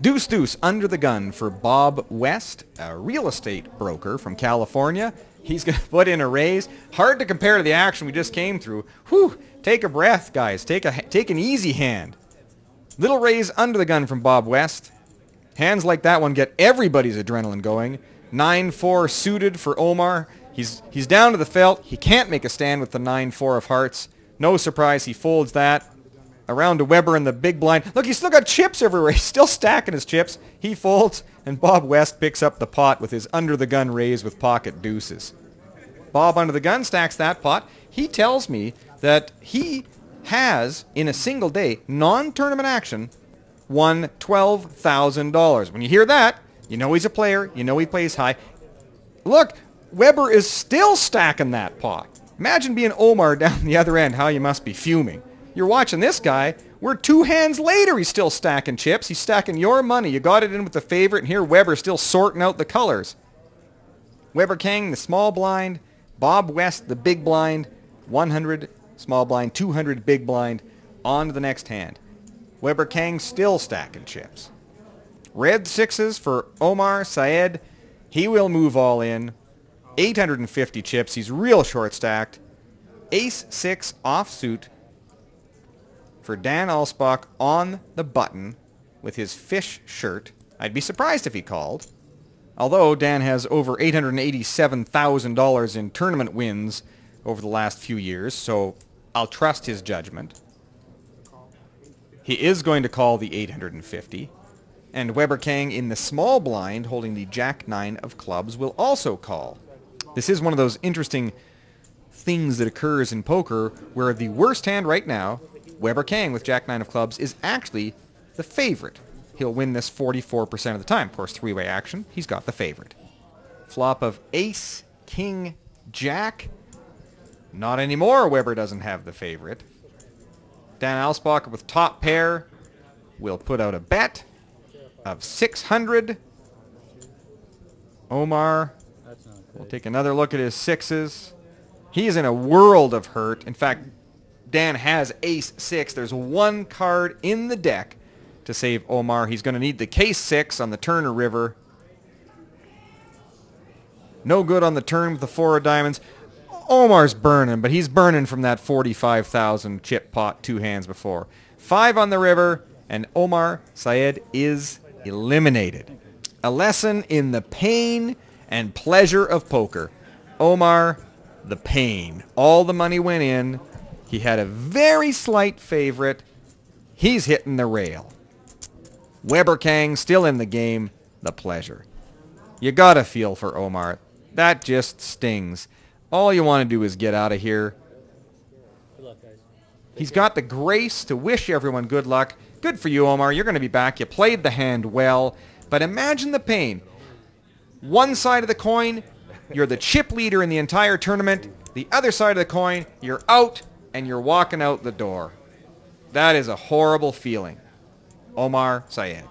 Deuce deuce under the gun for Bob West, a real estate broker from California. He's going to put in a raise. Hard to compare to the action we just came through. Whew, take a breath, guys. Take an easy hand. Little raise under the gun from Bob West. Hands like that one get everybody's adrenaline going. 9-4 suited for Omar. He's down to the felt. He can't make a stand with the 9-4 of hearts. No surprise, he folds that. Around to Weber in the big blind. Look, he's still got chips everywhere. He's still stacking his chips. He folds, and Bob West picks up the pot with his under-the-gun raise with pocket deuces. Bob under the gun stacks that pot. He tells me that he has, in a single day, non-tournament action, won $12,000. When you hear that, you know he's a player. You know he plays high. Look, Weber is still stacking that pot. Imagine being Omar down the other end, how you must be fuming. You're watching this guy. We're 2 hands later. He's still stacking chips. He's stacking your money. You got it in with the favorite, and here Weber's still sorting out the colors. Weber Kang, the small blind. Bob West, the big blind. 100 small blind, 200 big blind. On to the next hand. Weber Kang still stacking chips. Red sixes for Omar Syed. He will move all in. 850 chips. He's real short stacked. Ace 6 offsuit for Dan Alsbach on the button with his fish shirt. I'd be surprised if he called. Although Dan has over $887,000 in tournament wins over the last few years, so I'll trust his judgment. He is going to call the 850. And Weber Kang in the small blind holding the Jack-9 of clubs will also call. This is one of those interesting things that occurs in poker where the worst hand right now, Weber Kang with Jack-9 of clubs, is actually the favorite. He'll win this 44% of the time. Of course, three-way action, he's got the favorite. Flop of ace, king, jack. Not anymore, Weber doesn't have the favorite. Dan Alsbach with top pair will put out a bet of 600. Omar will take another look at his sixes. He's in a world of hurt. In fact, Dan has ace 6. There's one card in the deck to save Omar. He's going to need the case 6 on the Turner River. No good on the turn with the 4 of diamonds. Omar's burning, but he's burning from that 45,000 chip pot 2 hands before. 5 on the river, and Omar Syed is eliminated. A lesson in the pain and pleasure of poker. Omar, the pain. All the money went in. He had a very slight favorite. He's hitting the rail. Weber Kang still in the game. The pleasure. You gotta feel for Omar. That just stings. All you want to do is get out of here. Good luck, guys. He's got the grace to wish everyone good luck. Good for you, Omar. You're going to be back. You played the hand well. But imagine the pain. One side of the coin, you're the chip leader in the entire tournament. The other side of the coin, you're out and you're walking out the door. That is a horrible feeling. Omar Syed.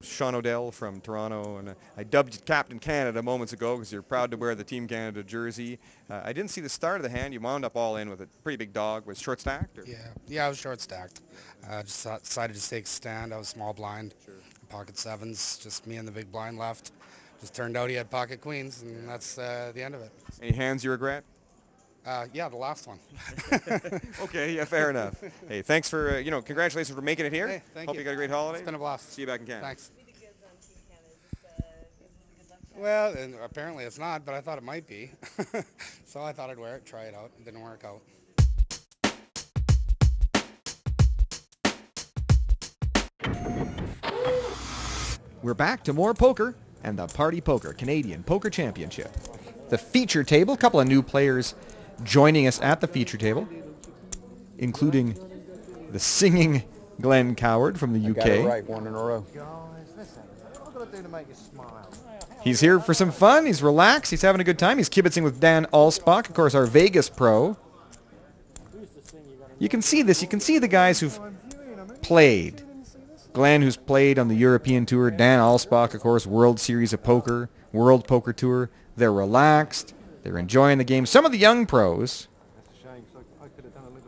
Sean O'Dell from Toronto, and I dubbed you Captain Canada moments ago because you're proud to wear the Team Canada jersey. I didn't see the start of the hand. You wound up all in with a pretty big dog. Was short stacked? Or? Yeah, I was short stacked. Just decided to take a stand. I was small blind, pocket 7s, just me and the big blind left. Just turned out he had pocket queens, and that's the end of it. Any hands you regret? Yeah, the last one. Okay, yeah, fair enough. Hey, thanks for, congratulations for making it here. Hey, thank Hope you. you got a great holiday. It's been a blast. See you back in Canada. Thanks. Well, and apparently it's not, but I thought it might be. So I thought I'd wear it, try it out. It didn't work out. We're back to more poker and the Party Poker Canadian Poker Championship. The feature table, a couple of new players joining us at the feature table, including the singing Glenn Coward from the UK. Got it right, 1 in a row. He's here for some fun. He's relaxed. He's having a good time. He's kibitzing with Dan Alsbach, of course, our Vegas pro. You can see this. You can see the guys who've played. Glenn, who's played on the European Tour. Dan Alspach, of course, World Series of Poker, World Poker Tour. They're relaxed. They're enjoying the game. Some of the young pros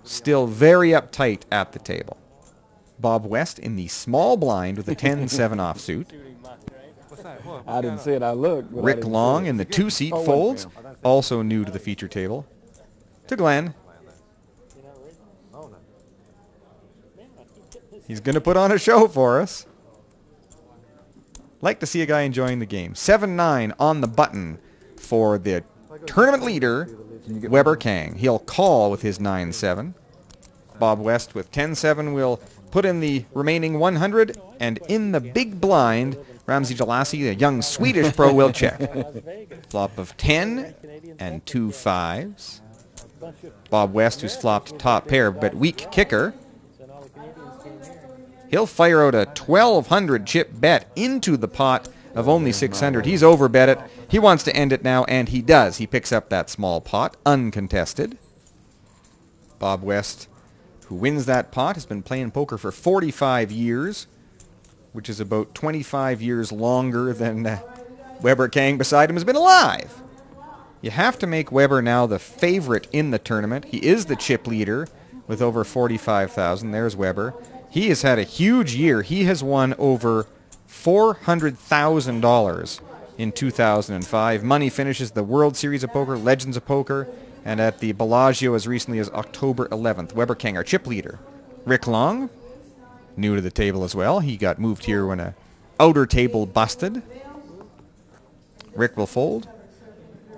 still very uptight at the table. Bob West in the small blind with a 10-7 offsuit. I didn't see it. I looked. Rick Long in the two-seat folds, also new to the feature table. To Glenn. He's going to put on a show for us. Like to see a guy enjoying the game. 7-9 on the button for the tournament leader, Weber Kang. He'll call with his 9-7. Bob West with 10-7 will put in the remaining 100, and in the big blind, Ramsey Jalassi, the young Swedish pro, will check. Flop of 10 and 2 5s. Bob West, who's flopped top pair but weak kicker, he'll fire out a 1,200 chip bet into the pot of only 600. He's overbet it. He wants to end it now, and he does. He picks up that small pot, uncontested. Bob West, who wins that pot, has been playing poker for 45 years, which is about 25 years longer than Weber Kang beside him has been alive. You have to make Weber now the favorite in the tournament. He is the chip leader with over 45,000. There's Weber. He has had a huge year. He has won over $400,000 in 2005. Money finishes the World Series of Poker, Legends of Poker, and at the Bellagio as recently as October 11th. Weber Kang, our chip leader. Rick Long, new to the table as well. He got moved here when a outer table busted. Rick will fold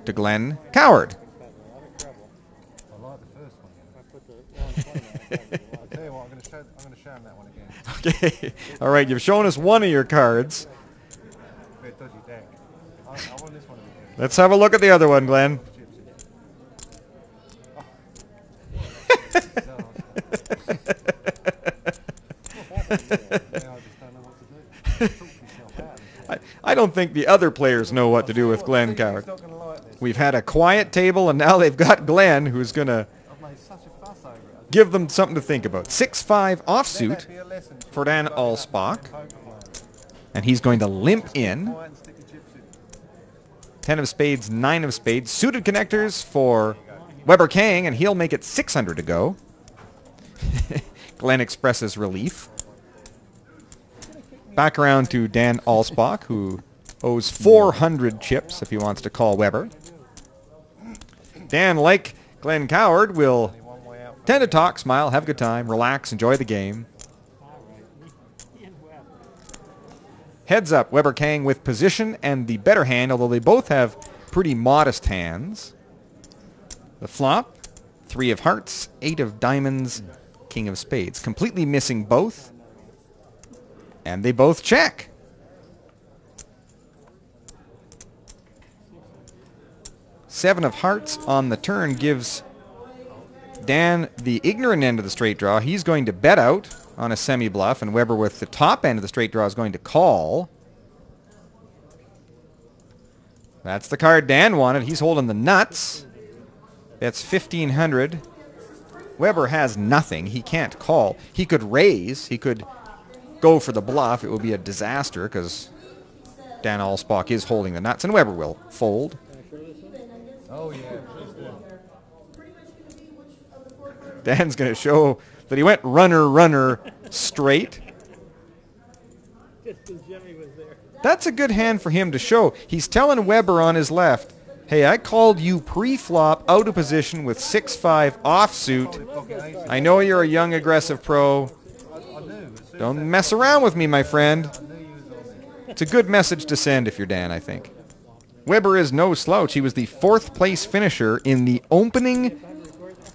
to Glenn Coward. Okay. All right, you've shown us one of your cards. Let's have a look at the other one, Glenn. I don't think the other players know what to do with Glenn Coward. We've had a quiet table, and now they've got Glenn, who's going to give them something to think about. 6-5 offsuit for Dan Alspach. And he's going to limp in. 10 of spades, 9 of spades. Suited connectors for Weber Kang, and he'll make it 600 to go. Glenn expresses relief. Back around to Dan Alspach, who owes 400 chips if he wants to call Weber. Dan, like Glenn Coward, will tend to talk, smile, have a good time, relax, enjoy the game. Heads up, Weber Kang with position and the better hand, although they both have pretty modest hands. The flop, 3 of hearts, 8 of diamonds, king of spades. Completely missing both. And they both check. Seven of hearts on the turn gives Dan the ignorant end of the straight draw. He's going to bet out on a semi-bluff, and Weber with the top end of the straight draw is going to call. That's the card Dan wanted. He's holding the nuts. That's 1,500. Weber has nothing. He can't call. He could raise. He could go for the bluff. It would be a disaster because Dan Alspach is holding the nuts, and Weber will fold. Oh, yeah. Dan's going to show that he went runner straight. That's a good hand for him to show. He's telling Weber on his left, hey, I called you pre-flop out of position with 6-5 offsuit. I know you're a young, aggressive pro. Don't mess around with me, my friend. It's a good message to send if you're Dan, I think. Weber is no slouch. He was the 4th place finisher in the opening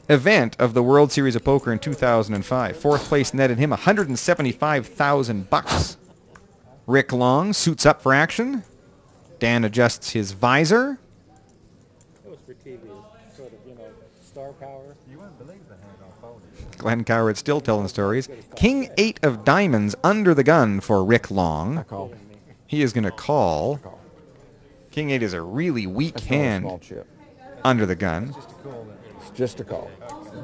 event of the World Series of Poker in 2005. 4th place netted him $175,000. Rick Long suits up for action. Dan adjusts his visor. It was for TV, sort of, star power. You won't believe the hand I folded. Glenn Coward still telling stories. King 8 of diamonds under the gun for Rick Long. He is going to call. King 8 is a really weak hand Small chip. under the gun. It's just a call.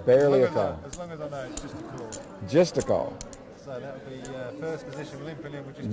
Barely a call. As long as I know it's just a call. Just a call. So that would be first position limp, and then we just